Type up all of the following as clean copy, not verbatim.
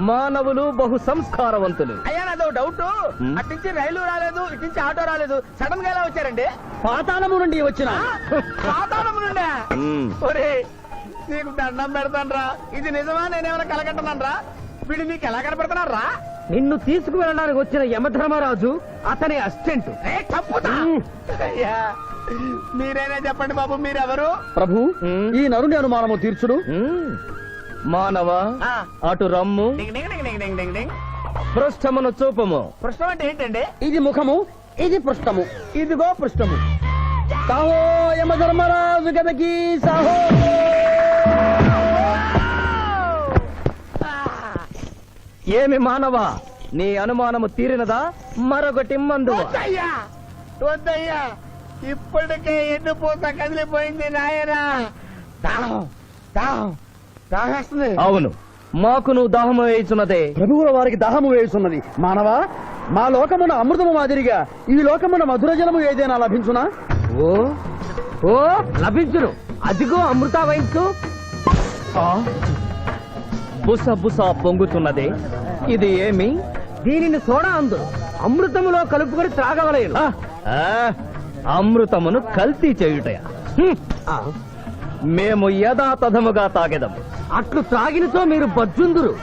మానవులు బహు సంస్కారవంతులు. అయ్యా నాదో డౌట్, అట్నుంచి రైలు రాలేదు, ఇట్నుంచి ఆటో రాలేదు, సడన్ గా ఎలా వచ్చారండి? పాతాళము నుండి వచ్చిన. పాతాళము నుండా? ఒరే నీకు దండం పెడతానరా, ఇది నిజమా నేనేమైనా కలగంటున్నానరా? వీడు నీకు ఎలా కనపడుతున్నారా? నిన్ను తీసుకువెళ్ళడానికి వచ్చిన యమధర్మరాజు అతని అసిస్టెంట్. అయ్యా మీరైనా చెప్పండి బాబు, మీరెవరు? ప్రభు, ఈ నరుని అనుమానము తీర్చుడు. మానవ అటు రమ్ము, పృష్ఠమును చూపము. పృష్ఠం అంటే ఏంటండి? ఇది ముఖము, ఇది పృష్ఠము, ఇదిగో పృష్ఠము. సాహో యమధర్మరాజు గదకి సాహో. ఏమి మానవ, నీ అనుమానము తీరినదా? మరొకటి మందు. వద్దయ్యా వద్దయ్యా, ఇప్పటికే ఎన్ను పూత కదిలిపోయింది నాయనా. దాహం దాహం దాహేస్తుంది. అవును, మాకును దాహము వేయుచున్నదే. ప్రభువుల వారికి దాహము వేయుచున్నది. మానవ, మా లోకమున అమృతము మాదిరిగా ఈ లోకమున మధుర జలము ఏదైనా లభించునా? ఓ ఓ లభించును. అదిగో అమృత వయస్సు. బుస బుస పొంగుతున్నదే, ఇది ఏమి? దీనిని సోడా అందు అమృతములో కలుపుకొని త్రాగవలేను. అమృతమును కల్తీ చేయుటయా? మేము యథాతథముగా తాగెదము. అట్లు త్రాగినతో మీరు బజ్జుందురు.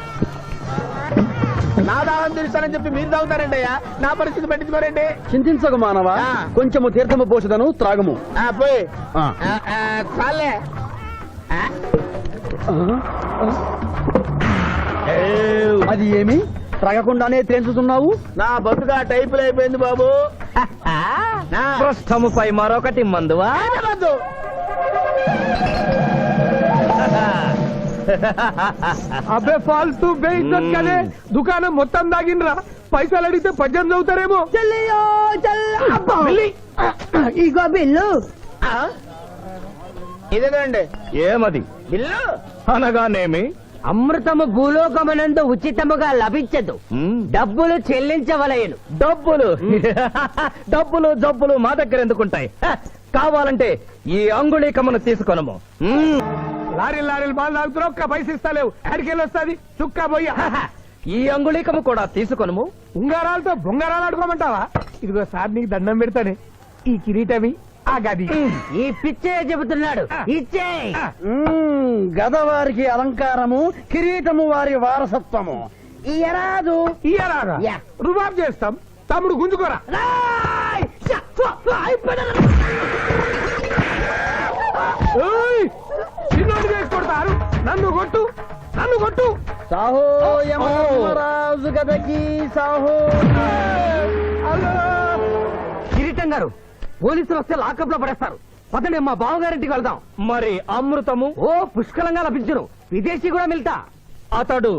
నా దాహం తెలుస్తానని చెప్పి మీరు తాగుతారండి అయ్యా, నా పరిస్థితి పట్టించుకోరండి. చింతించకు మానవ, కొంచెము తీర్థము పోషదను త్రాగము. పోయి చాలే. అది ఏమి త్రాగకుండానే తేల్చుతున్నావు? నా బతుగా టైపులు అయిపోయింది బాబు. పృష్ఠముపై మరొకటి మందువా? అబ్బే ఫాల్తూ బేయిజ్జత్ కదే, దుకాణం మొత్తం దాగినరా. పైసలు అడిగితే పద్యం చదువుతారేమో. ఇగో బిల్లు. ఇదేనండి ఏమది? బిల్లు అనగానేమి? అమృతము భూలోకమునందు ఉచితముగా లభించదు, డబ్బులు చెల్లించవలయను. డబ్బులు డబ్బులు జబ్బులు మా దగ్గర ఎందుకుంటాయి? కావాలంటే ఈ అంగుళీకమును తీసుకొనము. లారీలు లారీలు బాగా తాగుతున్నావు, ఒక్క పైసలు ఇస్తలేవు. అడికెళ్ళి వస్తుంది చుక్క బొయ్య. ఈ అంగుళీకము కూడా తీసుకొనము. ఉంగరాలతో బొంగరాలు అడుకోమంటావా? ఇదిగో సార్ నీకు దండం పెడతానే, ఈ కిరీటమి ఆ గది. ఈ పిచ్చే చెబుతున్నాడు, ఇచ్చే. గద వారికి అలంకారము, కిరీటము వారి వారసత్వము. ఇయరాదు ఇయ్యరాగా రుబాబ్ చేస్తాం. తమ్ముడు గుంజుకోరా. చిన్నోడు చేసి కొడతారు. నన్ను కొట్టు, నన్ను కొట్టు. సాహో యమధర్మరాజు గదకి సాహో. కిరీటం గారు, పోలీసులు వస్తే లాకప్ లో పడేస్తారు. పదండి, మా బావగారింటికి వెళ్దాం. మరి అమృతము? ఓ పుష్కలంగా లభించును. విదేశీ కూడా మిల్తా. అతడు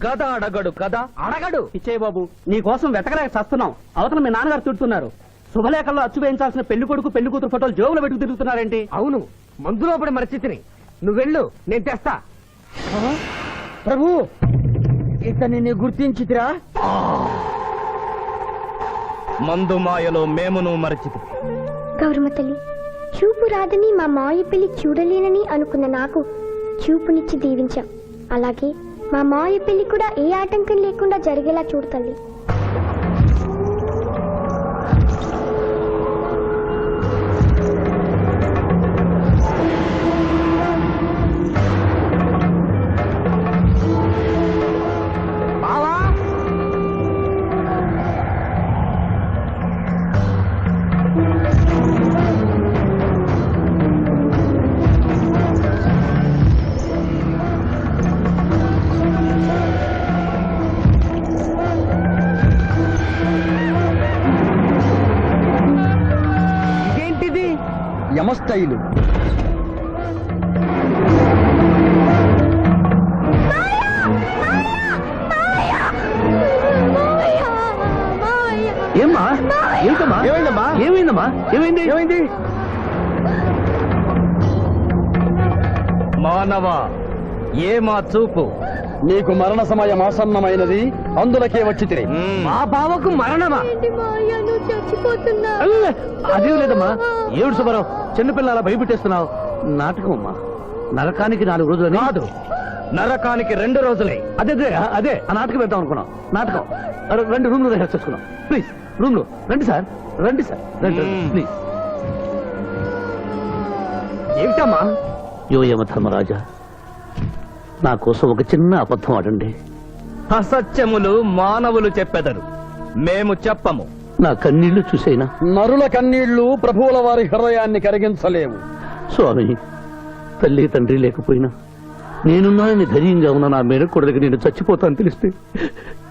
గద అడగడు కదా? అడగడు. ఇచ్చే బాబు, నీ కోసం వెతకలేక చస్తున్నాం. అవతల మీ నాన్నగారు తిడుతున్నారు. శుభలేఖల్లో అచ్చు వేయించాల్సిన పెళ్లి కొడుకు పెళ్లి కూతురు ఫోటోలు జోబులో పెట్టుకు తిరుగుతున్నారేంటి? అవును, మందులో పడి మరచితిని. నువ్వెళ్ళు, నేను తెస్తా. ప్రభు, ఇతన్ని గుర్తించితిరా? మందు మాయలో మేమును మరచితి. గౌరమ్మ తల్లి, చూపు రాదని మా మాయ పెళ్లి చూడలేనని అనుకున్న నాకు చూపునిచ్చి దీవించాం. అలాగే మా మాయ పెళ్లి కూడా ఏ ఆటంకం లేకుండా జరిగేలా చూడు తల్లి. యమస్థైలు. ఏమ్మా? ఏంటమ్మా? ఏమైందమ్మా? ఏమైందమ్మా? ఏమైంది? ఏమైంది? మానవ, ఏమా చూపు? నీకు మరణ సమయం ఆసన్నమైనది, అందులకే వచ్చి తిని. మా బావకు మరణమా? చచ్చిపోతున్నా. అదే లేదమ్మా. ఏడు సుబ్బారావు, చిన్నపిల్లల భయపెట్టేస్తున్నావు. నాటకం అమ్మా. నరకానికి 4 రోజులు కాదు, నరకానికి 2 రోజులే. అదే అదే ఆ నాటకం వేద్దాం అనుకున్నాం. నాటకం రండి, రూమ్ లో రిహార్స్ చేసుకున్నాం. ప్లీజ్ రూమ్ లో రండి సార్, రండి ప్లీజ్. ఏమిటమ్మా? యో యమ ధర్మరాజా, నా కోసం ఒక చిన్న అబద్ధం ఆడండి. అసత్యములు మానవులు చెప్పెదరు, మేము చెప్పము. నా కన్నీళ్లు చూసేనా? నరుల కన్నీళ్లు ప్రభువుల వారి హృదయాన్ని కరిగించలేవు. స్వామి, తల్లి తండ్రి లేకపోయినా నేనున్నానని ధైర్యంగా ఉన్న నా మేనకోడలికి నేను చచ్చిపోతాను తెలిస్తే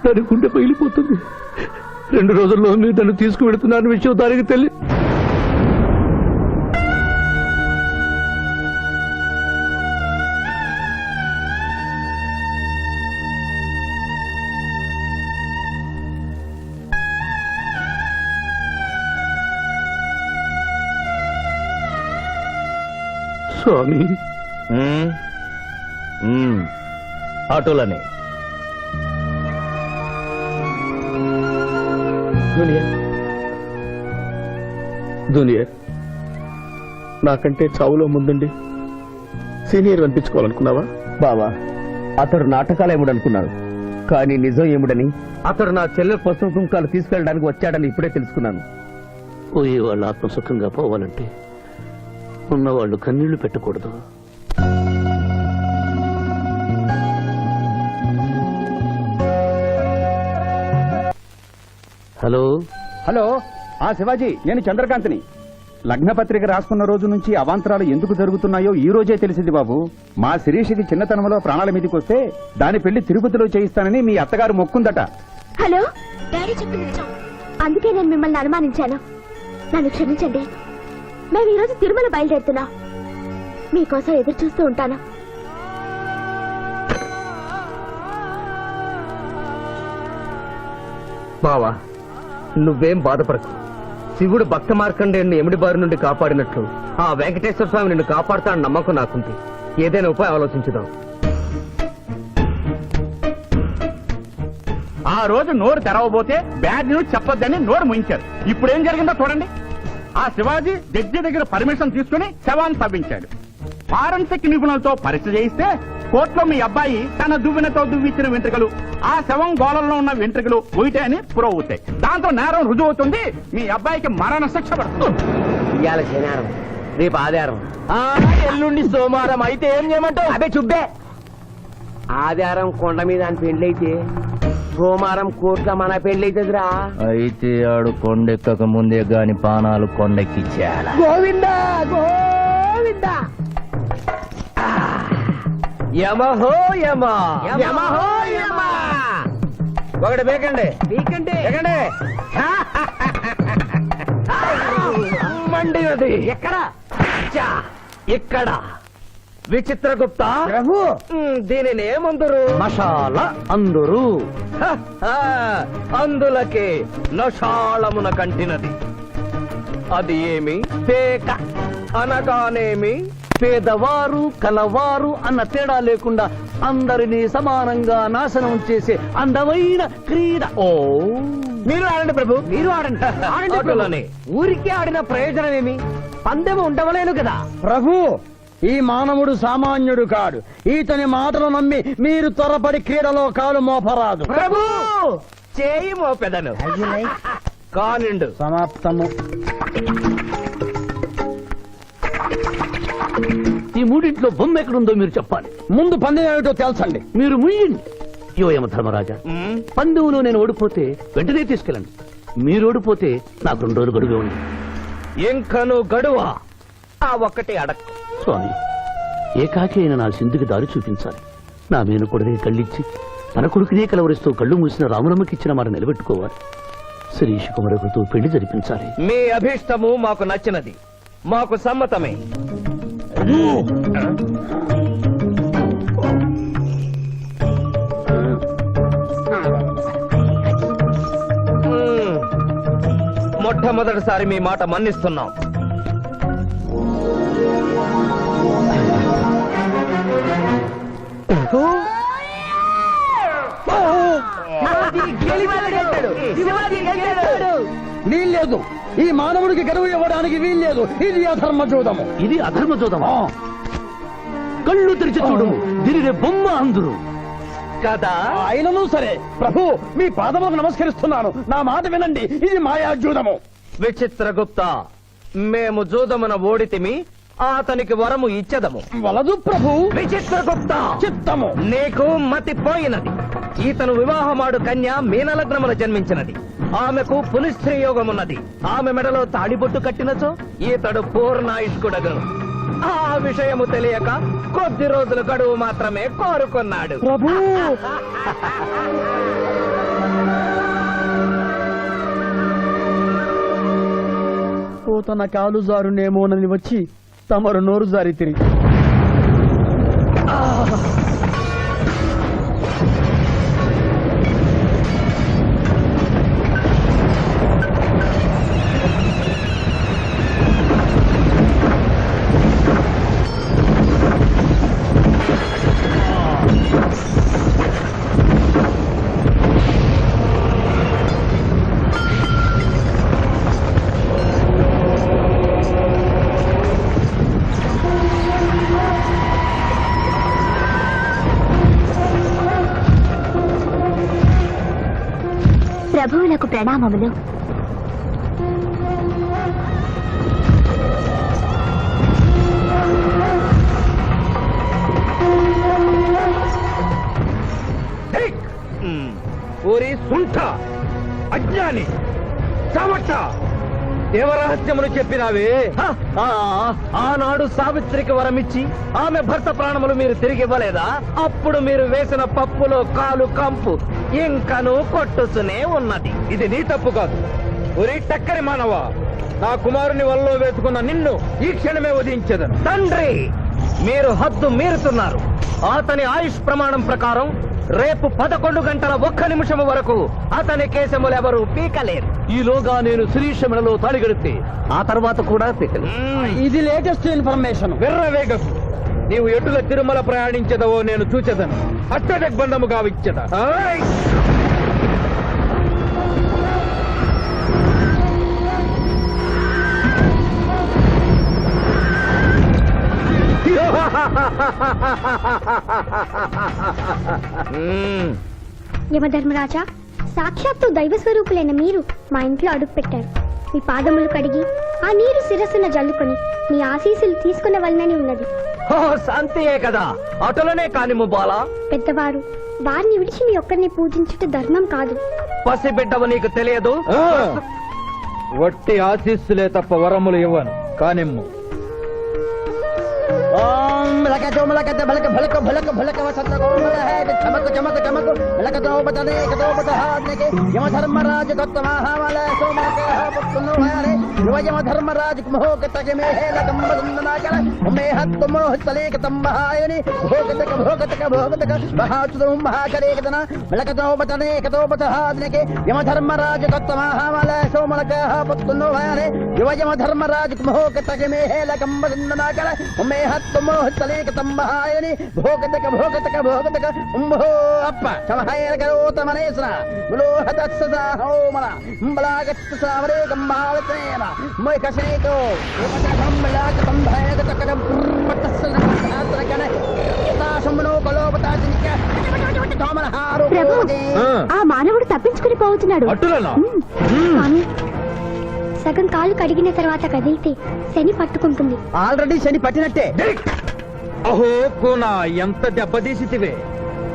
దాని గుండె పగిలిపోతుంది. 2 రోజుల్లో మీరు నన్ను తీసుకువెడుతున్నారని విషయం దానికి తెలియ. స్వామి, అటులనే జూనియర్, నాకంటే చావులో ముందుండి సీనియర్ అనిపించుకోవాలనుకున్నావా? బావా, అతడు నాటకాలు ఏముడనుకున్నాడు, కానీ నిజం ఏముడని అతడు నా చెల్లె పసుపు కుంకాలు తీసుకెళ్ళడానికి వచ్చాడని ఇప్పుడే తెలుసుకున్నాను. పోయే వాళ్ళు ఆత్మసుఖంగా పోవాలంటే ఉన్నవాళ్ళు కన్నీళ్లు పెట్టకూడదు. హలో హలో, శివాజీ, నేను చంద్రకాంత్ని. లగ్నపత్రిక రాసుకున్న రోజు నుంచి అవాంతరాలు ఎందుకు జరుగుతున్నాయో ఈ రోజే తెలిసింది బాబు. మా శిరీషకి చిన్నతనంలో ప్రాణాల మీదకి వస్తే దాని పెళ్లి తిరుపతిలో చేయిస్తానని మీ అత్తగారు మొక్కుందట. హలో, డాడీ చెప్పింది నిజం. అందుకే నేను మిమ్మల్ని అనుమానించాను. నన్ను క్షమించండి. మేము ఈరోజు తిరుమల బయలుదేరుతున్నాం. మీకోసం ఎదురు చూస్తూ ఉంటాను. బావా, నువ్వేం బాధపడకు. శివుడు భక్త మార్కండేయుని ఎమిడి బారి నుండి కాపాడినట్లు ఆ వెంకటేశ్వర స్వామి నిన్ను కాపాడుతాడని నమ్మకం నాకుంది. ఏదైనా ఉపాయం ఆలోచించుదాం. ఆ రోజు నోరు తెరవబోతే బ్యాడ్ న్యూస్ చెప్పొద్దని నోరు ముయించారు. ఇప్పుడు ఏం జరిగిందో చూడండి. ఆ శివాజీ జడ్జి దగ్గర పర్మిషన్ తీసుకుని శవాన్ని తవ్వించాడు. ఫారెన్సిక్ నిపుణులతో పరీక్ష చేయిస్తే కోర్టులో మీ అబ్బాయి తన దువ్వెనతో దువ్విచ్చిన వెంట్రుకలు ఆ శవం గోళంలో ఉన్న వెంట్రుకలు ఒకటే అని ప్రూవ్ అవుతాయి. దాంతో నేరం రుజువు అవుతుంది. మీ అబ్బాయికి మరణ శిక్ష పడుతుంది. ఇవాళ శనివారం, రేపు ఆదివారం, ఎల్లుండి సోమవారం అయితే ఏం చేయమంటావు? అదే చుబ్బే. ఆదివారం కొండ మీద అని పెళ్ళైతే సోమవారం కోట్ల మన పెళ్ళైతుందిరా. అయితే ఆడు కొండెక్కక ముందే గాని పానాలు కొండెక్కిచ్చేయాల. గోవిందా గోవిందా. యమహో యమ, యమహో యమ. ఒకటి బేకండి, మీకంటే బేకండి. మండినది ఎక్కడ? ఇక్కడ. విచిత్రగుప్త ప్రభు, దీనిని ఏమందరు? మషాల అందరూ అందులకే నషాళమున కంటినది. అది ఏమి? పేక. అనగానేమి? పేదవారు కలవారు అన్న తేడా లేకుండా అందరినీ సమానంగా నాశనం చేసే అందమైన క్రీడ. ఓ, మీరు ఆడండి ప్రభు, మీరు ఆడండి. ఆడండి ప్రభు. అటులనే. ఊరికే ఆడిన ప్రయోజనం ఏమి? పందెం ఉండవలేను కదా. ప్రభు, ఈ మానవుడు సామాన్యుడు కాడు. ఈతని మాటలు నమ్మి మీరు త్వరపడి క్రీడలో కాలు మోపరాదు. ప్రభు చేయి మోపెదను. కానిండు. సమాప్తము. ఈ మూడింట్లో బొమ్మ ఎక్కడుందో మీరు చెప్పాలి. ముందు పందెం ఏమిటో తెలుసండి. మీరు ముయ్యండి. యోయమ ధర్మరాజా, పందెంలో నేను ఓడిపోతే వెంటనే తీసుకెళ్ళండి. మీరు ఓడిపోతే నాకు 2 రోజులు గడువే ఉంది. ఇంకను గడువా? ఆ ఒక్కటి అడక్. స్వామి, ఏకాకి అయిన నా సింధుకి దారి చూపించాలి. నా మేనకొడనే కళ్ళిచ్చి తన కొడుకునే కలవరిస్తూ కళ్ళు మూసిన రాములమ్మకిచ్చిన మాట నిలబెట్టుకోవాలి. శిరీష్ కుమరకుతో పెళ్లి జరిపించాలి. మీ అభీష్టము మాకు నచ్చినది, మాకు సమ్మతమే. మొట్టమొదటిసారి మీ మాట మన్నిస్తున్నాం. వీల్లేదు. ఈ మానవుడికి గడువు ఇవ్వడానికి వీల్లేదు. ఇది అధర్మ జూదము. ఇది అధర్మ జోదమా? కళ్ళు తెరిచి చూడు, దీనిని బొమ్మ అందురు కదా. అయినను సరే ప్రభు, మీ పాదములకు నమస్కరిస్తున్నాను. నా మాట వినండి, ఇది మాయాజూదము. విచిత్రగుప్త, మేము జూదమున ఓడితిమి, అతనికి వరము ఇచ్చదము. వలదు ప్రభు. విచిత్రగుప్త, చిత్తము. నీకు మతి పోయినది. ఈతను వివాహమాడు కన్య మీనలగ్నమున జన్మించినది. ఆమెకు పునిస్త్రీ యోగమున్నది. ఆమె మెడలో తాడిబొట్టు కట్టినచో ఈతడు పూర్ణాయుష్కుడగను. ఆ విషయము తెలియక కొద్ది రోజుల గడువు మాత్రమే కోరుకున్నాడు. ప్రభు తన కాలు జారునేమోనని వచ్చి తమరు నోరు జారి తిరిగి ప్రభువులకు ప్రణామములు. ఓరి సుంఠ, అజ్ఞాని, చావట్ట, దేవరహస్యమును చెప్పినావే. ఆనాడు సావిత్రికి వరమిచ్చి ఆమె భర్త ప్రాణములు మీరు తిరిగి ఇవ్వలేదా? అప్పుడు మీరు వేసిన పప్పులో కాలు కంపు ఇంకను కొట్టుతూనే ఉన్నది. ఇది నీ తప్పు కాదు. ఒరి టక్కరి మానవ, నా కుమారుని వల్ల వేసుకున్న నిన్ను ఈ క్షణమే వధించదను. తండ్రి, మీరు హద్దు మీరుతున్నారు. అతని ఆయుష్ ప్రమాణం ప్రకారం రేపు 11 గంటల 1 నిమిషము వరకు అతని కేశములెవరూ పీకలేరు. ఈలోగా నేను శిరీష మెడలో తాళి గడితే ఆ తర్వాత కూడా పీకలే. ఇది లేటెస్ట్ ఇన్ఫర్మేషన్. విర్రవేగకు. నీవు ఎటుల తిరుమల ప్రయాణించదవో నేను చూచెదను. అట్టదిగ్బంధము గావిచ్చద. యమధర్మరాజా, సాక్షాత్తు దైవ స్వరూపులైన మీరు మా ఇంట్లో అడుగు పెట్టారు. మీ పాదములు కడిగి ఆ నీరు శిరస్సున జల్లుకొని మీ ఆశీస్సులు తీసుకునవలనని ఉన్నది. శాంతియే కదా, అటులనే కానిము బాలా. పెద్దవారు, వారిని విడిచి మీ ఒక్కరిని పూజించుట ధర్మం కాదు. పసిబిడ్డవు నీకు తెలియదు. వట్టి ఆశీస్సులే తప్ప వరములు ఇవ్వను. కానిమ్ము. యమధర్మరాజు యమధర్మరాజు తంబహాయని భోగతక భోగతక భోగతక ఉంభో అప్ప చమహాయన కరోతమనేశ్వర ములోహతస్సదా హోమల ఉంబలాగత్త సావరే కంబాలతేన మొయకసేతో ఉపతకంబలాక సంభాయక తకరం పట్టస్సన ఆత్రకన తాశమునో కలోపతాజినిక తోమలహారు ప్రభు, ఆ మానవుడు తప్పించుకుని పోతున్నాడు. స్వామి, సగం కాలు కడిగిన తర్వాత కదిలితే శని పట్టుకుంటుంది. ఆల్రెడీ శని పట్టినట్టే. అహో కూనా, ఎంత దెబ్బతీసితివే.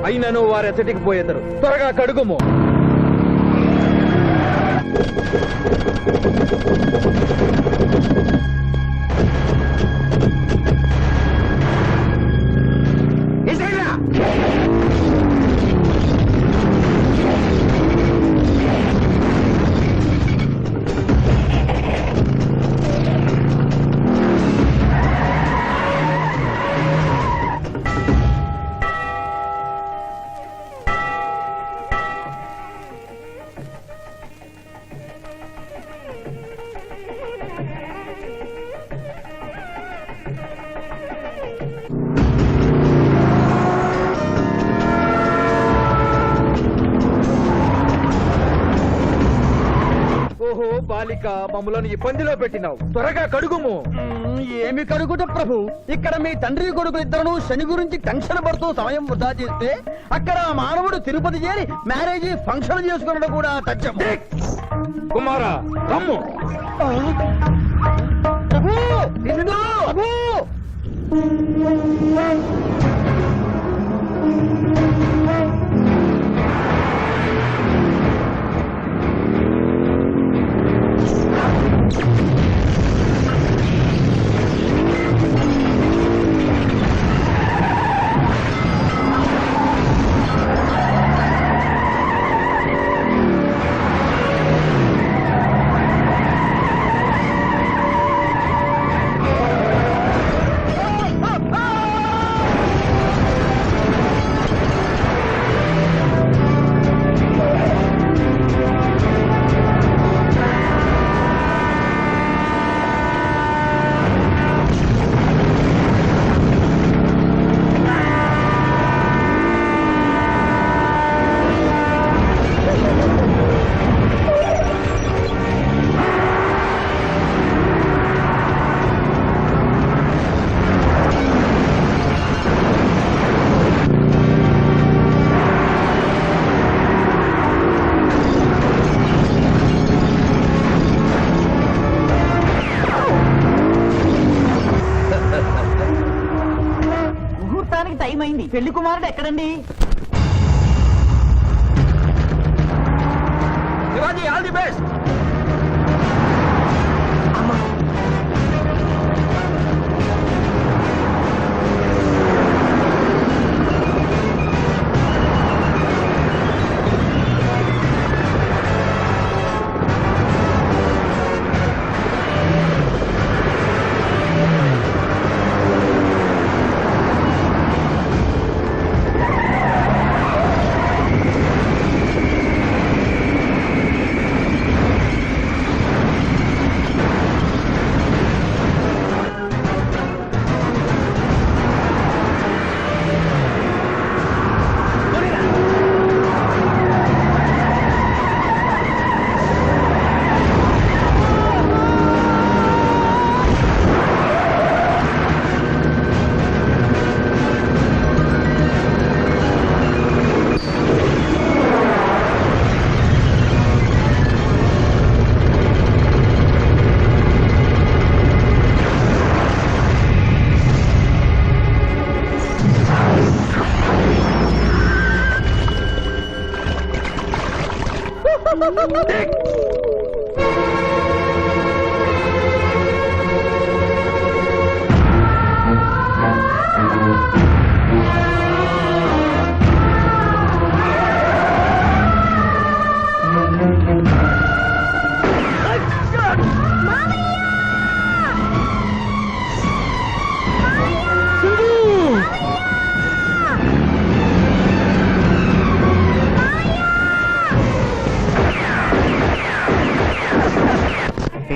అయినను వారెచ్చటికి పోయేదరు. త్వరగా కడుగుము. బాలిక మమ్మలను ఇబ్బందిలో పెట్టినావు త్వరగా కడుగుము. ఏమి కడుగుట ప్రభు, ఇక్కడ మీ తండ్రి కొడుకులు ఇద్దరు శని గురించి టెన్షన్ పడుతూ సమయం వృధా చేస్తే అక్కడ ఆ మానవుడు తిరుపతి చేరి మ్యారేజ్ ఫంక్షన్ చేసుకున్నాడు కూడా తథ్యం. కుమారా రమ్ము. ప్రభు, నిన్ను, ప్రభు. ముహూర్తానికి టైం అయింది. పెళ్లి కుమారుడు ఎక్కడండి? Shivaji all the best.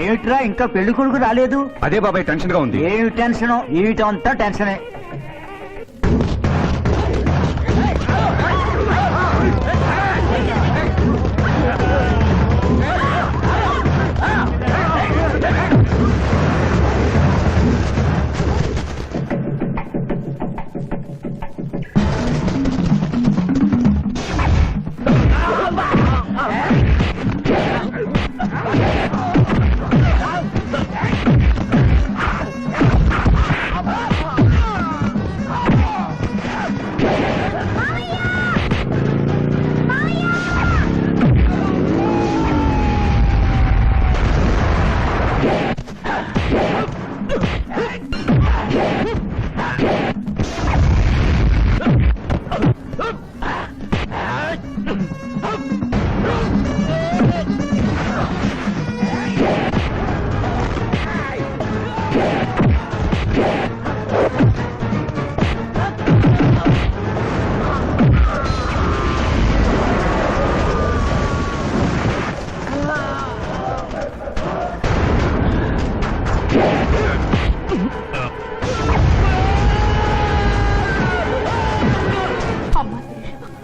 ఏమిట్రా ఇంకా పెళ్లి కొడుకు రాలేదు? అదే బాబాయ్ టెన్షన్ గా ఉంది. ఏమి టెన్షన్? ఏమిటంతా టెన్షనే.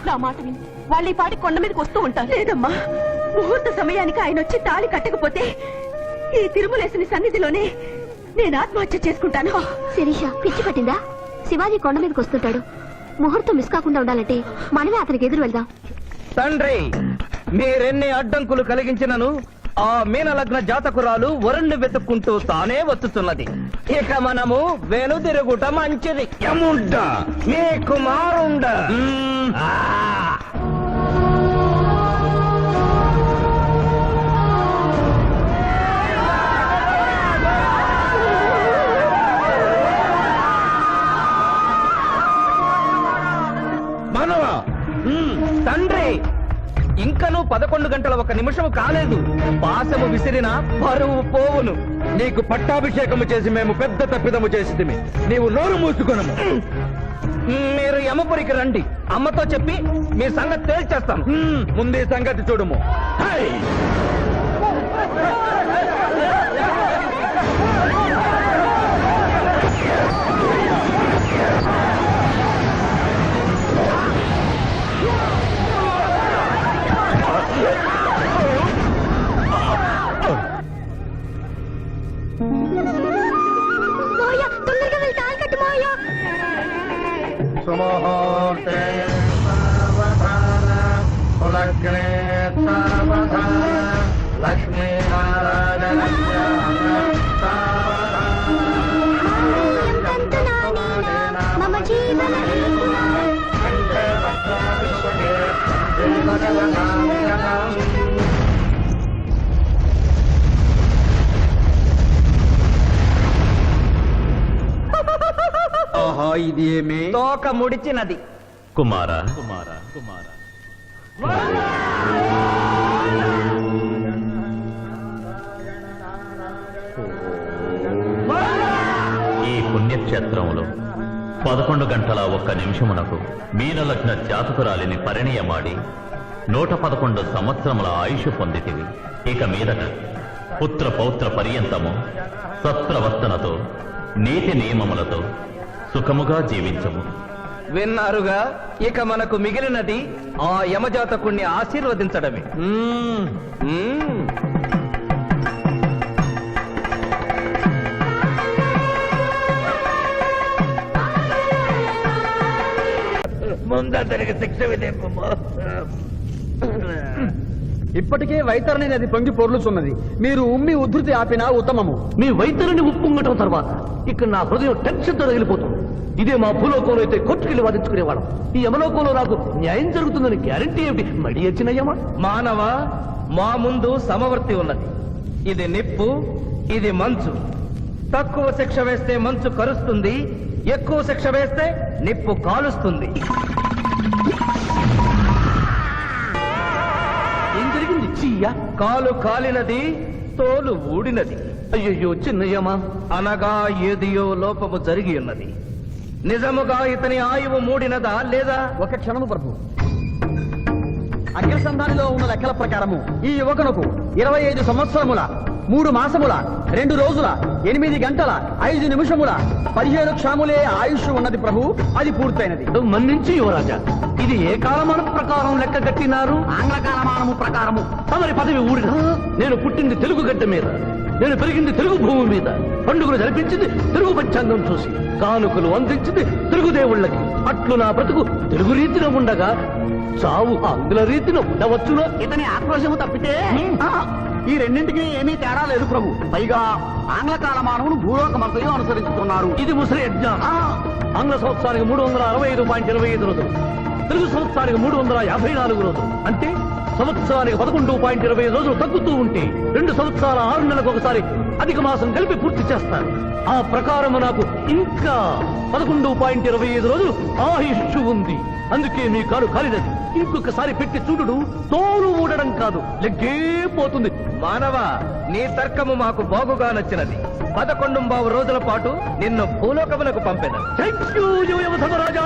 నా మాట విని వాళ్ళు ఈ పాటి కొండ మీదకి వస్తూ ఉంటారు. లేదమ్మా, ముహూర్త సమయానికి ఆయన వచ్చి తాళి కట్టకపోతే ఈ తిరుమలేసిన సన్నిధిలోనే నేను ఆత్మహత్య చేసుకుంటాను. శిరీష పిచ్చి పట్టిందా? శివాజీ కొండ మీదకి వస్తుంటాడు. ముహూర్తం మిస్ కాకుండా ఉండాలంటే మనమే అతనికి ఎదురు వెళ్దాం. తండ్రి, మీరెన్ని అడ్డంకులు కలిగించినను ఆ మీనలగ్న జాతకురాలు వరుణ్ణి వెతుక్కుంటూ తానే వస్తున్నది. ఇక మనము వెనుదిరుగుట మంచిది. యముండ మీ కుమారుండ. మానవా, తండ్రి, ఇంకనూ 11 గంటల 1 నిమిషం కాలేదు. పాశము విసిరిన పరువు పోవును. నీకు పట్టాభిషేకము చేసి మేము పెద్ద తప్పిదము చేసితిమి. నీవు నోరు మూసుకొనము. మీరు యమపురికి రండి. అమ్మతో చెప్పి మీ సంగతి తేల్చేస్తాం. ముందే సంగతి చూడము. హై! మావయ్య, తొందరగా వెళ్ళి తాళి కట్టు మావయ్య. మమ జీవన ఆహా, ఇది ఏమి? తోక ముడిచినది. కుమార ఈ పుణ్యక్షేత్రంలో 11 గంటల 1 నిమిషమునకు మీనలగ్న జాతకురాలిని పరిణయమాడి 111 సంవత్సరముల ఆయుష్ పొందితివి. ఇక మీదట పుత్ర పౌత్ర పర్యంతము సత్ప్రవర్తనతో నీతి నియమములతో సుఖముగా జీవించము. విన్నారుగా, ఇక మనకు మిగిలినది ఆ యమజాతకుణ్ణి ఆశీర్వదించడమే. ముందరికి శిక్ష విధింపము. ఇప్పటికే వైతరణి నది పొంగి పొర్లుచున్నది. మీరు ఉమ్మి ఉద్ధృతి ఆపినా ఉత్తమము. మీ వైద్యుని ఉప్పొంగటం తర్వాత ఇక్కడ నా హృదయం టెన్షన్తో తగిలిపోతుంది. ఇదే మా భూలోకంలో అయితే కోర్టుకెళ్ళి వాదించుకునేవాళ్ళం. ఈ యమలోకంలో నాకు న్యాయం జరుగుతుందని గ్యారంటీ ఏమిటి? మడి వచ్చిన యమ. మానవ, మా ముందు సమవర్తి ఉన్నది. ఇది నిప్పు, ఇది మంచు. తక్కువ శిక్ష వేస్తే మంచు కరుస్తుంది, ఎక్కువ శిక్ష వేస్తే నిప్పు కాలుస్తుంది. ఏం జరిగింది? చీయా కాలు కాలినది, తోలు ఊడినది. అయ్యయ్యో చిన్నయ్యమా. అనగా ఏదియో లోపము జరిగి ఉన్నది. నిజముగా ఇతని ఆయువు మూడినదా లేదా? ఒక క్షణము ప్రభు. అగ్రసంధానిలో ఉన్న లెక్కల ప్రకారము ఈ యువకునకు 25 సంవత్సరముల 3 మాసముల 2 రోజుల 8 గంటల 5 నిమిషముల 15 క్షాములే ఆయుష్ ఉన్నది ప్రభు. అది పూర్తయినది. మన్నించి యువరాజా, ఇది ఏ కాలమాన ప్రకారం లెక్క కట్టినారు? ఆంగ్ల కాలమానము ప్రకారము. తమరి పదవి ఊడిన. నేను పుట్టింది తెలుగు గడ్డ మీద, నేను పెరిగింది తెలుగు భూమి మీద, పండుగలు జరిపించింది తెలుగు పంచాంగం చూసి, కానుకలు అందించింది తెలుగు దేవుళ్ళకి. అట్లు నా బ్రతుకు తెలుగు రీతిలో ఉండగా చావు ఆంగ్ల రీతిలో ఉండవచ్చునో? ఇతని ఆక్రోశము తప్పితే ఈ రెండింటికి ఏమీ తేడా లేదు ప్రభు. పైగా ఆంగ్ల కాలమానమును భూలోకమంతయు అనుసరిస్తున్నారు. ఇది ముసలి యజ్ఞం. ఆంగ్ల సంవత్సరానికి 365.25 రోజులు, తెలుగు సంవత్సరానికి 354 రోజులు. అంటే సంవత్సరానికి 11.25 రోజులు తగ్గుతూ ఉంటే 2 సంవత్సరాల 6 నెలలకు ఒకసారి అధిక మాసం కలిపి పూర్తి చేస్తారు. ఆ ప్రకారం నాకు ఇంకా 11.25 రోజులు ఆయుష్ ఉంది. అందుకే మీ కాలు కాలినది. ఇంకొకసారి పెట్టి చూడు, తోలు ఊడడం కాదు, లెగ్గే పోతుంది. మానవ, నీ తర్కము మాకు బాగుగా నచ్చినది. 11 రోజుల పాటు నిన్ను భూలోకమునకు పంపెదను. Thank you యువధర్మరాజా.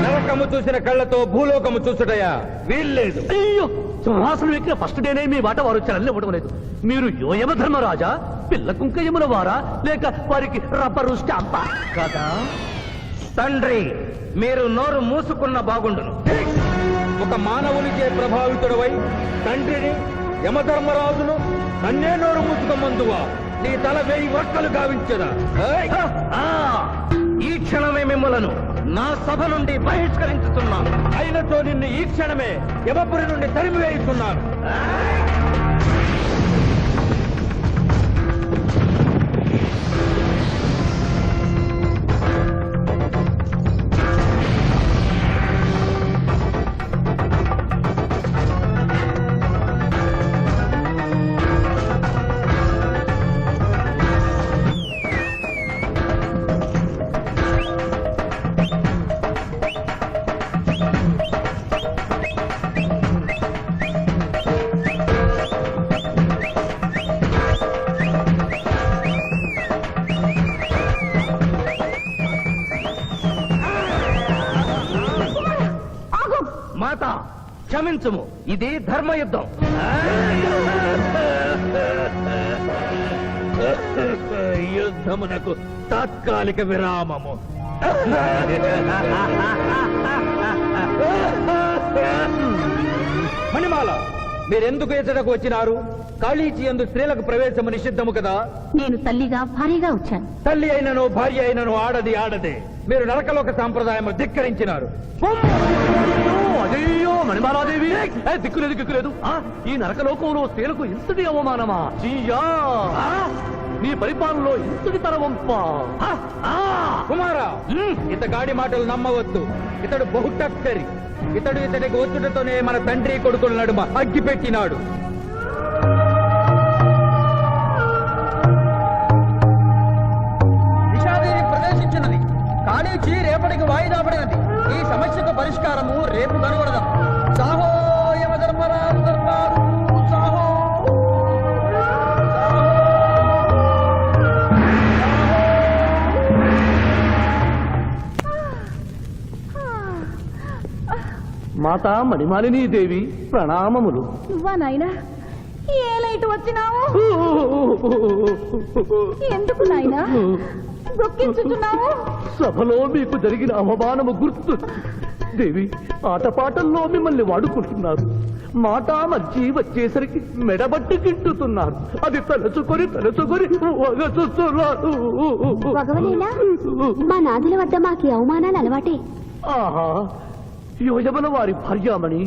నరకము చూసిన కళ్ళతో భూలోకము చూసుటయా వీల్లేదు. అయ్యో, సింహాసనం ఎక్కిన ఫస్ట్ డేనే మీ వాట వారు చలన్ని ఇవ్వడం లేదు. మీరు యోయమ ధర్మరాజా, పిల్ల కుంకయముల వారా, లేక వారికి రబ్బరు స్టాంపా కదా? తండ్రి, మీరు నోరు మూసుకున్న బాగుండును. ఒక మానవునిచే ప్రభావితుడవై తండ్రిని యమధర్మరాజును నన్నే నోరు మూసుకోమందువా నీ తల 1000 వక్కలు గావించదా? ఈ క్షణమే మిమ్మలను నా సభ నుండి బహిష్కరించుతున్నాను. అయినతో నిన్ను ఈ క్షణమే యమపురి నుండి తరిమివేయుతున్నాను. మాత క్షమించుము, ఇది ధర్మయుద్ధం. యుద్ధమునకు తాత్కాలిక విరామము. మణిమాల, మీరెందుకు ఎచ్చటకు వచ్చినారు? కాళీచి యందు స్త్రీలకు ప్రవేశము నిషిద్ధము కదా? నేను తల్లిగా భార్యగా వచ్చాను. తల్లి అయినను భార్య అయినను ఆడది ఆడదే. మీరు నరకలోక సాంప్రదాయము ధిక్కరించినారు. అయ్యో మణిమాలాదేవి, దిక్కులేదు దిక్కులేదు. ఈ నరకలోకంలో స్త్రీలకు ఇంతటి అవమానమా? చీయా, నీ పరిపాలనలో ఇంతటి తరవంప. కుమారా, ఇతగాడి మాటలు నమ్మవద్దు. ఇతడు బహుటక్కరి. ఇతడికి వచ్చుటతోనే మన తండ్రి కొడుకుల నడుమ అగ్గి పెట్టినాడు. నిషాదేవి ప్రవేశించినది. కాళీచి రేపటికి వాయిదా పడినది. ఈ సమస్యకు పరిష్కారము రేపు కనుగొడదాం. సాహో యమధర్మరాజు దర్బారు, సాహో. మాతా మణిమాలినీ దేవి ప్రణామములు. నువ్వా నాయనా? ఏ లైట్ వచ్చినావు? ఎందుకు నాయనా దుఃఖించుతున్నావు? సభలో మీకు జరిగిన అవమానము గుర్తు. దేవి, ఆటపాటల్లో మిమ్మల్ని వాడుకుంటున్నారు. మాట మర్చి వచ్చేసరికి మెడబట్టి తింటున్నారు. అది తలుచుకొని వగచుస్తున్నారు. భగవనేలా మా నాదుల వద్ద మాకి అవమానాలు అలవాటే. ఆహా, యువజముల వారి భార్యామణి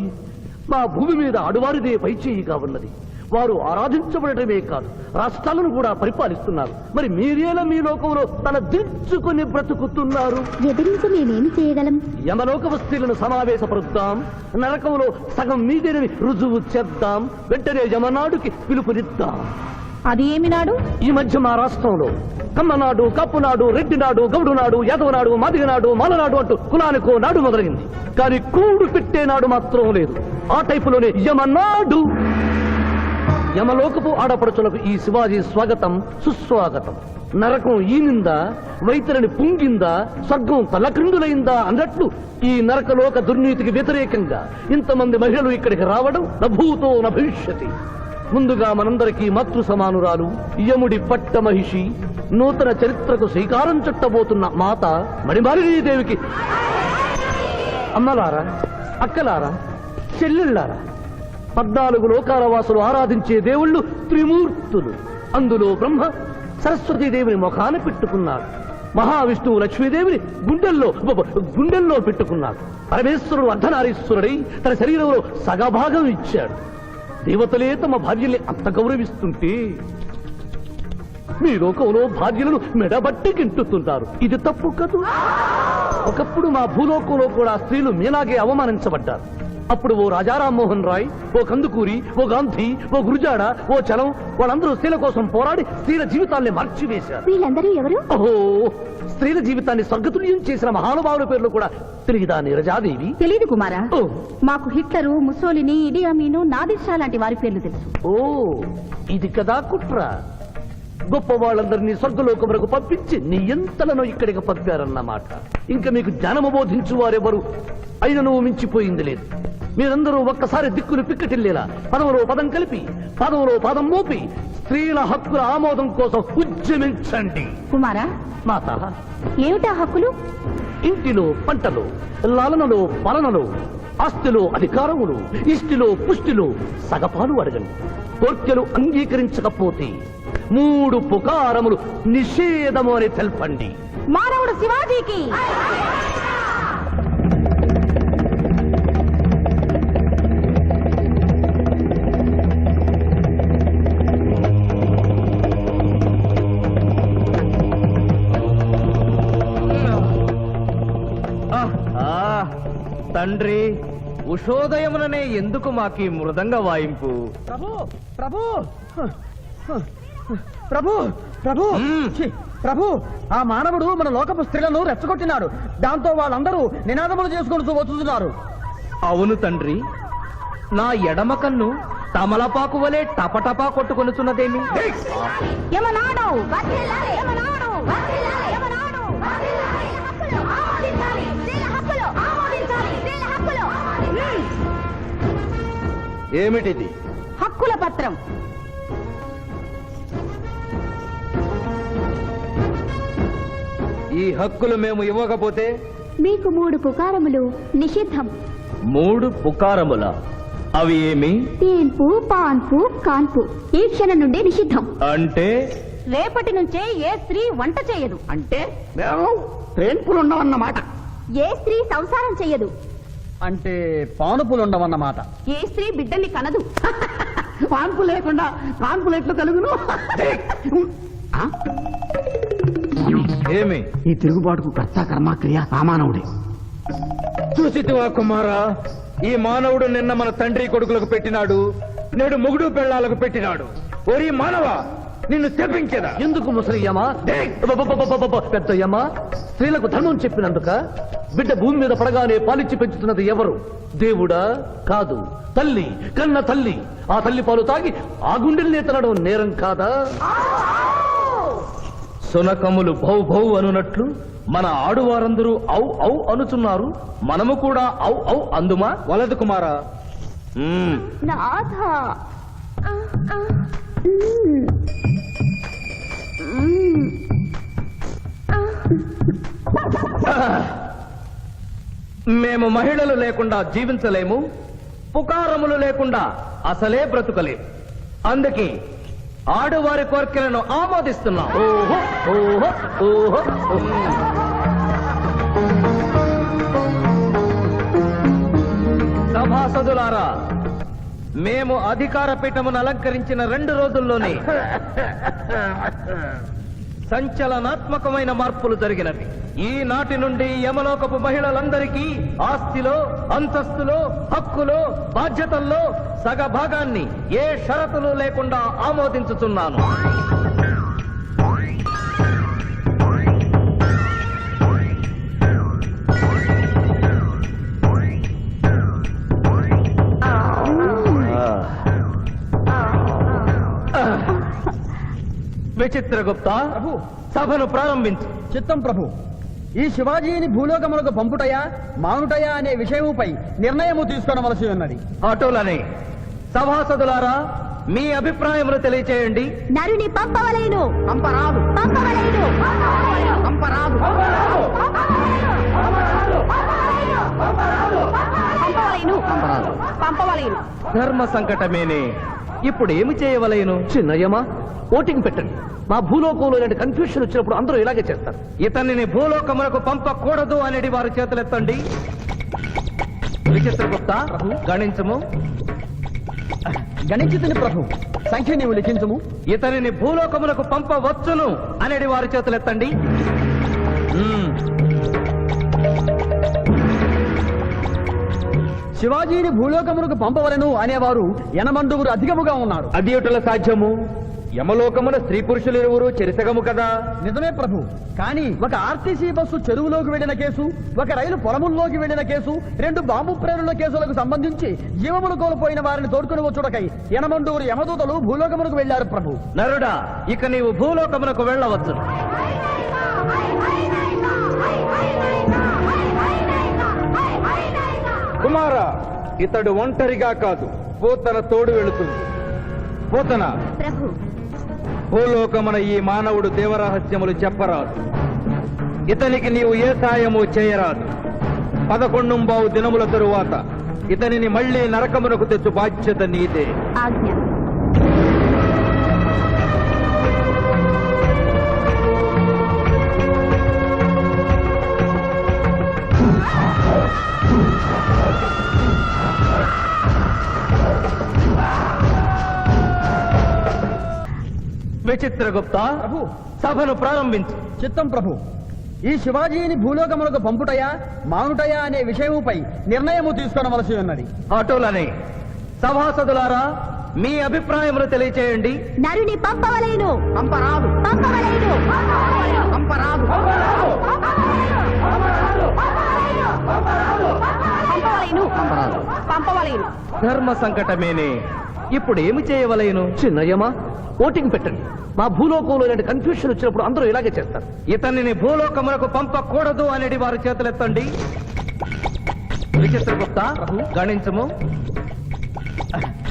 మా భూమి మీద ఆడువారిదే పైచేయిగా ఉన్నది. వారు ఆరాధించబడటమే కాదు, రాష్ట్రాలను కూడా పరిపాలిస్తున్నారు. మరి మీరేలా మీ లోకంలో తన దించుకుని బ్రతుకుతున్నారు? ఎదిరించి మేమేమి చేయగలం? యమలోక వస్తువులను సమావేశపరుద్దాం. నరకంలో సగం మీదేనని రుజువు చేద్దాం. వెంటనే యమనాడుకి పిలుపునిద్దాం. అది ఏమి నాడు? ఈ మధ్య మా రాష్ట్రంలో కమ్మనాడు, కప్పునాడు, రెడ్డినాడు, గౌడునాడు, యాదవనాడు, మాదిగనాడు, మాలనాడు అంటూ కులానికో నాడు మొదలైంది. కానీ కూడు పెట్టేనాడు మాత్రం లేదు. ఆ టైపులోనే యమనాడు. యమలోకపు ఆడపడుచులకు ఈ శివాజీ స్వాగతం సుస్వాగతం. నరకం ఈనిందా, వైతరిని పుంగిందా, స్వర్గం తలక్రిందులైందా అన్నట్లు ఈ నరకలోక దుర్నీతికి వ్యతిరేకంగా ఇంతమంది మహిళలు ఇక్కడికి రావడం నభూతో నభవిష్యతి. ముందుగా మనందరికీ మాతృ సమానురాలు, యముడి పట్ట మహిషి, నూతన చరిత్రకు శ్రీకారం చుట్టబోతున్న మాత మణిమాలినీదేవికి అమ్మలారా, అక్కలారా, చెల్లెళ్ళారా, 14 లోకాల వాసులు ఆరాధించే దేవుళ్ళు త్రిమూర్తులు. అందులో బ్రహ్మ సరస్వతీదేవిని ముఖాన పెట్టుకున్నాడు. మహావిష్ణువు లక్ష్మీదేవిని గుండెల్లో పెట్టుకున్నాడు. పరమేశ్వరుడు అర్ధనారీశ్వరుడై తన శరీరంలో సగభాగం ఇచ్చాడు. దేవతలే తమ భార్యల్ని అంత గౌరవిస్తుంటే మీ లోకంలో భార్యలను మెడబట్టి గింటుతున్నారు. ఇది తప్పు కదూ. ఒకప్పుడు మా భూలోకంలో కూడా స్త్రీలు మీలాగే అవమానించబడ్డారు. అప్పుడు ఓ రాజా రామ్మోహన్ రాయ్, ఓ కందుకూరి, ఓ గాంధీ, ఓ గురుజాడ, ఓ చలం వాళ్ళందరూ స్త్రీల కోసం పోరాడి స్త్రీల జీవితాల్ని మార్చివేశారు. వీళ్ళందరూ ఎవరు? ఓహో, స్త్రీల జీవితాన్ని స్వర్గతుల్యం చేసిన మహానుభావుల పేర్లు కూడా తెలియదా నీరజాదేవి? తెలీదు కుమారా. ఓ, మాకు హిట్లరు, ముసోలిని, ఇడి అమీను, నాదిర్ లాంటి వారి పేర్లు తెలుసు. ఓ, ఇది కదా కుట్ర. గొప్ప వాళ్ళందరినీ స్వర్గలోకములకు పంపించి నీ ఎంతలను ఇక్కడికి పంపారన్నమాట. ఇంకా మీకు జ్ఞానము బోధించు వారెవరు అయినను మించిపోయింది లేదు. మీరందరూ ఒక్కసారి దిక్కులు పిక్కటిల్లేలా పదవులో పదం కలిపి, పదవులో పదం మోపి స్త్రీల హక్కుల ఆమోదం కోసం ఉద్యమించండి. కుమారా, మాత, ఏమిటా హక్కులు? ఇంటిలో పంటలో, లాలనలో, పాలనలో, ఆస్తిలో అధికారములు, ఇష్టిలో పుష్టిలో సగపాలు అడగండి. కోర్కెలు అంగీకరించకపోతే 3 పుకారములు నిషేధము అని తెల్పండి. మానవుడు శివాజీకి తండ్రి, ఉషోదయముననే ఎందుకు మాకీ మృదంగ వాయింపు? ప్రభు ప్రభు ప్రభు ప్రభు ఛీ, ప్రభు ఆ మానవుడు మన లోకపు స్త్రీలను రెచ్చగొట్టినాడు. దాంతో వాళ్ళందరూ నినాదములు చేసుకుంటూ వచ్చుతున్నారు. అవును తండ్రి, నా ఎడమ కన్ను తమలపాకు వలె టపటపా కొట్టుకొనుచున్నదేమి? యమనాడు యమనాడు యమనాడు ఆమోదించాలి, స్త్రీల హక్కులు ఆమోదించాలి, స్త్రీల హక్కులు. ఏమిటిది? హక్కుల పత్రం. ఈ హక్కులు మేము ఇవ్వకపోతే మీకు 3 పుకారములు నిషిద్ధం. 3 పుకారముల? అవి ఏమి? తేన్పు, పాన్పు, కాన్పు ఈ క్షణం నుండి నిషిద్ధం. అంటే రేపటి నుంచే ఏ స్త్రీ వంట చేయదు, అంటే మేము ట్రైన్పులు ఉండవన్నమాట. ఏ స్త్రీ సంసారం చేయదు, అంటే పానుపులుండవన్నమాట. ఏ స్త్రీ బిడ్డల్ని కనదు. పాన్పు లేకుండా కాన్పులు ఎట్లు కలుగును? ఆ? ఏమి? ఈ తిరుగుబాటుకు కర్త కర్మక్రియ సామానవుడే. చూసితివా కుమారా, ఈ మానవుడు నిన్న మన తండ్రి కొడుకులకు పెట్టినాడు, నేడు మొగుడు పెళ్ళాలకు పెట్టినాడు. ఓరి మానవ, నిన్ను శపించదా? ఎందుకు ముసలియమా, పెద్దయ్యమా? స్త్రీలకు ధర్మం చెప్పినందుక? బిడ్డ భూమి మీద పడగానే పాలిచ్చి పెంచుతున్నది ఎవరు? దేవుడా? కాదు, తల్లి, కన్న తల్లి. ఆ తల్లి పాలు తాగి ఆ గుండెల్ని తినడం నేరం కాదా? సునకములు భౌ భౌ అనునట్లు మన ఆడువారందరూ ఔ ఔ అనుచున్నారు, మనము కూడా ఔ ఔ అందుమా? వలదు కుమారా. నాథ మేము మహిళలు లేకుండా జీవించలేము, పుకారములు లేకుండా అసలే బ్రతుకలేము. అందుకే ఆడువారి కోరికలను ఆమోదిస్తున్నాం. ఓహో ఓహో ఓహో. సభాసదులారా, మేము అధికార పీఠమును అలంకరించిన 2 రోజుల్లోనే సంచలనాత్మకమైన మార్పులు జరిగినవి. ఈనాటి నుండి యమలోకపు మహిళలందరికీ ఆస్తిలో, అంతస్తులో, హక్కులో, బాధ్యతల్లో సగభాగాన్ని ఏ షరతులు లేకుండా ఆమోదించుతున్నాను. విచిత్రగుప్త, సభను ప్రారంభించు. చిత్తం ప్రభు. ఈ శివాజీని భూలోకములకు పంపుటయా మానుటయా అనే విషయముపై నిర్ణయము తీసుకొనవలసి ఉన్నది. అటులనే సభాసదులారా, మీ అభిప్రాయములు తెలియచేయండి. నరుని పంపవలేను, పంపరాదు, పంపవలేను, పంపరాదు. పంపవలేను, పంపవలేను. ధర్మ సంకటమేనే. ఇప్పుడు ఏమి చేయవలేను? చిన్నయ్యమా, ఓటింగ్ పెట్టండి. మా భూలోకంలో ఇలాంటి కన్ఫ్యూషన్ వచ్చినప్పుడు అందరూ ఇలాగే చేస్తారు. ఇతనిని భూలోకములకు పంపకూడదు అనేది వారి చేతులెత్తండి. విచిత్రగుప్త, గణించము. గణించుతుని ప్రభు. సంఖ్య నీవు లిఖించుము. ఇతనిని భూలోకములకు పంపవచ్చును అనేది వారి చేతులెత్తండి. శివాజీని భూలోకములకు పంపవలను అనేవారు 80 అధికముగా ఉన్నారు. అది ఎటుల సాధ్యము? యమలోకమున స్త్రీ పురుషులు ఇరువురు చెరిసగము కదా. నిజమే ప్రభు. కానీ ఒక ఆర్టీసీ బస్సు చెరువులోకి వెళ్లిన కేసు, ఒక రైలు పొలముల్లోకి వెళ్లిన కేసు, 2 బాంబు ప్రేరుల కేసులకు సంబంధించి జీవములు కోల్పోయిన వారిని తోడుకుని వచ్చుటకై 80 యమదూతలు భూలోకమునకు వెళ్లారు ప్రభు. నరుడా, ఇక నీవు భూలోకమునకు వెళ్ళవచ్చు. కుమార, ఇతడు ఒంటరిగా కాదు, పోతన తోడు వెళుతుంది. పోతన, ప్రభు. భూలోకమున ఈ మానవుడు దేవరహస్యములు చెప్పరాదు. ఇతనికి నీవు ఏ సాయము చేయరాదు. 11 దినముల తరువాత ఇతనిని మళ్ళీ నరకమునకు తెచ్చు బాధ్యత నీదే. ఆజ్ఞ. విచిత్రగుప్త, ప్రభు సభను ప్రారంభించు. చిత్తం ప్రభు. ఈ శివాజీని భూలోకములకు పంపుటయా మానుటయా అనే విషయముపై నిర్ణయము తీసుకొనవలసి ఉన్నది. అటులనే సభాసదులారా, మీ అభిప్రాయములు తెలియచేయండి. నరుని పంపవలేను. పంపరాదు. పంపవలేను. పంపరాదు. పంపవలేను. పంపరాదు. పంపవలేను. ధర్మ సంకటమేనే. ఇప్పుడు ఏమి చేయవలేను? చిన్నయ్యమా, ఓటింగ్ పెట్టండి. మా భూలోకంలో ఇలాంటి కన్ఫ్యూషన్ వచ్చినప్పుడు అందరూ ఇలాగే చేస్తారు. ఇతనిని భూలోకమునకు పంపకూడదు అనేది వారి చేతులెత్తండి. విచిత్రగుప్త, గణించము.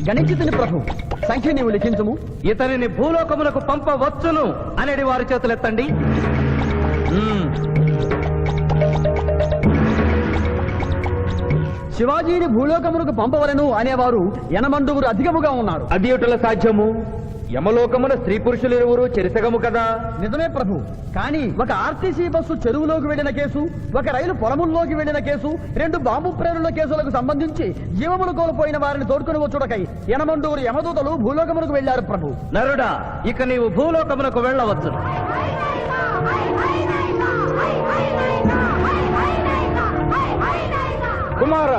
గణించుతుని ప్రభు. సంఖ్య నీవు లిఖించుము. ఇతనిని భూలోకమునకు పంపవచ్చును అనేది వారి చేతులెత్తండి. శివాజీని భూలోకమునకు పంపవలను అనేవారు 80 అధికముగా ఉన్నారు. అది ఎటుల సాధ్యము? యమలోకమున స్త్రీ పురుషులు ఇరువురు చెరిసగము కదా. నిజమే ప్రభు. కానీ ఒక ఆర్టీసీ బస్సు చెరువులోకి వెళ్లిన కేసు, ఒక రైలు పొలముల్లోకి వెళ్లిన కేసు, 2 బాంబు ప్రేరుల కేసులకు సంబంధించి జీవములు కోల్పోయిన వారిని తోడుకుని వచ్చుటకై 80 యమదూతలు భూలోకమునకు వెళ్లారు ప్రభు. నరుడా, ఇక నీవు భూలోకమునకు వెళ్ళవచ్చు. కుమార,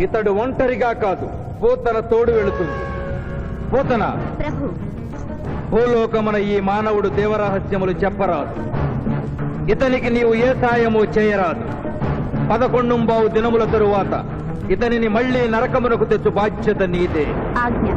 ఇతడు ఒంటరిగా కాదు, పోతన తోడు వెళుతుంది. పోతన, ప్రభు. భూలోకమున ఈ మానవుడు దేవరహస్యములు చెప్పరాదు. ఇతనికి నీవు ఏ సాయము చేయరాదు. 11 దినముల తరువాత ఇతనిని మళ్లీ నరకమునకు తెచ్చు బాధ్యత నీదే. ఆజ్ఞ.